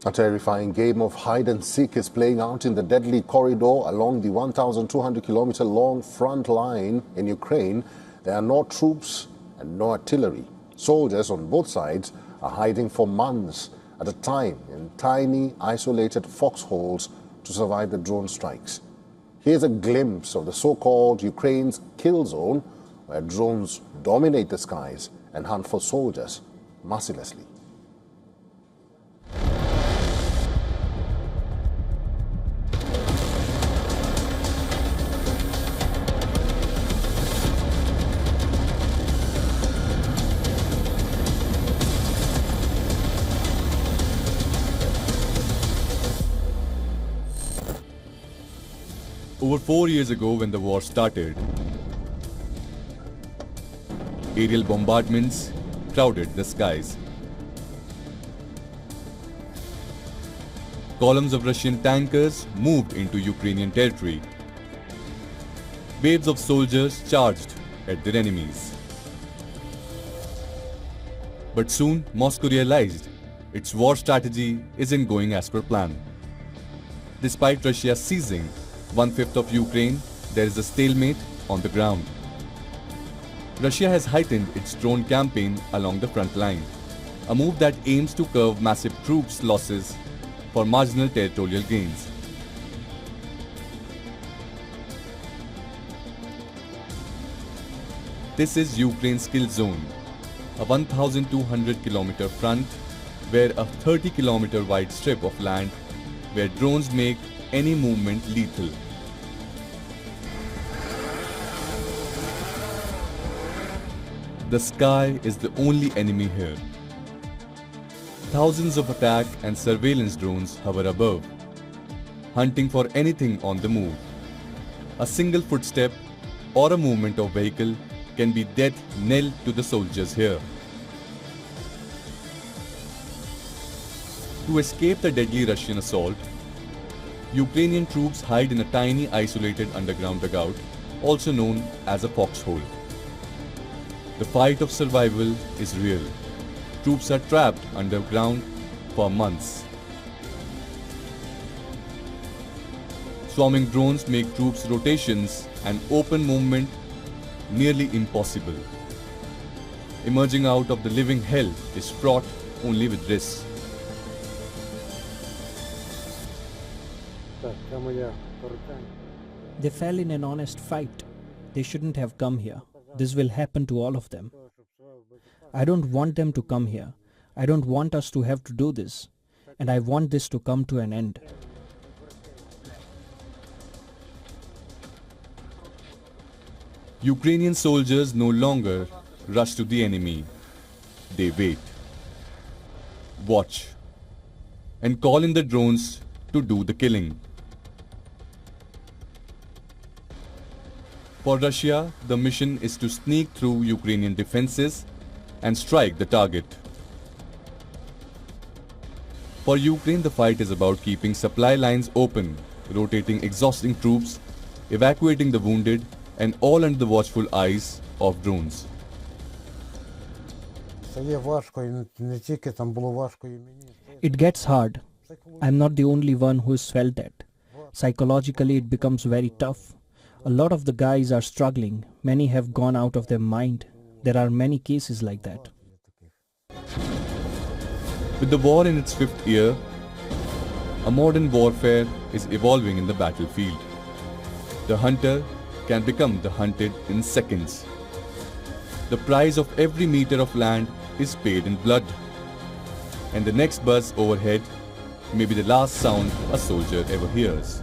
A terrifying game of hide-and-seek is playing out in the deadly corridor along the 1,200-kilometer long front line in Ukraine. There are no troops and no artillery. Soldiers on both sides are hiding for months at a time in tiny, isolated foxholes to survive the drone strikes. Here's a glimpse of the so-called Ukraine's kill zone, where drones dominate the skies and hunt for soldiers mercilessly. Over 4 years ago, when the war started, aerial bombardments crowded the skies. Columns of Russian tankers moved into Ukrainian territory. Waves of soldiers charged at their enemies. But soon, Moscow realized its war strategy isn't going as per plan. Despite Russia seizing 1/5 of Ukraine, there is a stalemate on the ground. Russia has heightened its drone campaign along the front line, a move that aims to curb massive troops losses for marginal territorial gains. This is Ukraine's kill zone, a 1,200-kilometer front where a 30-kilometer wide strip of land where drones make any movement lethal. The sky is the only enemy here. Thousands of attack and surveillance drones hover above, hunting for anything on the move. A single footstep or a movement of vehicle can be death knell to the soldiers here. To escape the deadly Russian assault, Ukrainian troops hide in a tiny isolated underground dugout, also known as a foxhole. The fight of survival is real. Troops are trapped underground for months. Swarming drones make troops rotations and open movement nearly impossible. Emerging out of the living hell is fraught only with risks. They fell in an honest fight. They shouldn't have come here. This will happen to all of them. I don't want them to come here. I don't want us to have to do this. And I want this to come to an end. Ukrainian soldiers no longer rush to the enemy. They wait, watch, and call in the drones to do the killing. For Russia, the mission is to sneak through Ukrainian defenses and strike the target. For Ukraine, the fight is about keeping supply lines open, rotating exhausting troops, evacuating the wounded, and all under the watchful eyes of drones. It gets hard. I'm not the only one who's felt that. Psychologically, it becomes very tough. A lot of the guys are struggling. Many have gone out of their mind. There are many cases like that. With the war in its 5th year, a modern warfare is evolving in the battlefield. The hunter can become the hunted in seconds. The price of every meter of land is paid in blood. And the next buzz overhead may be the last sound a soldier ever hears.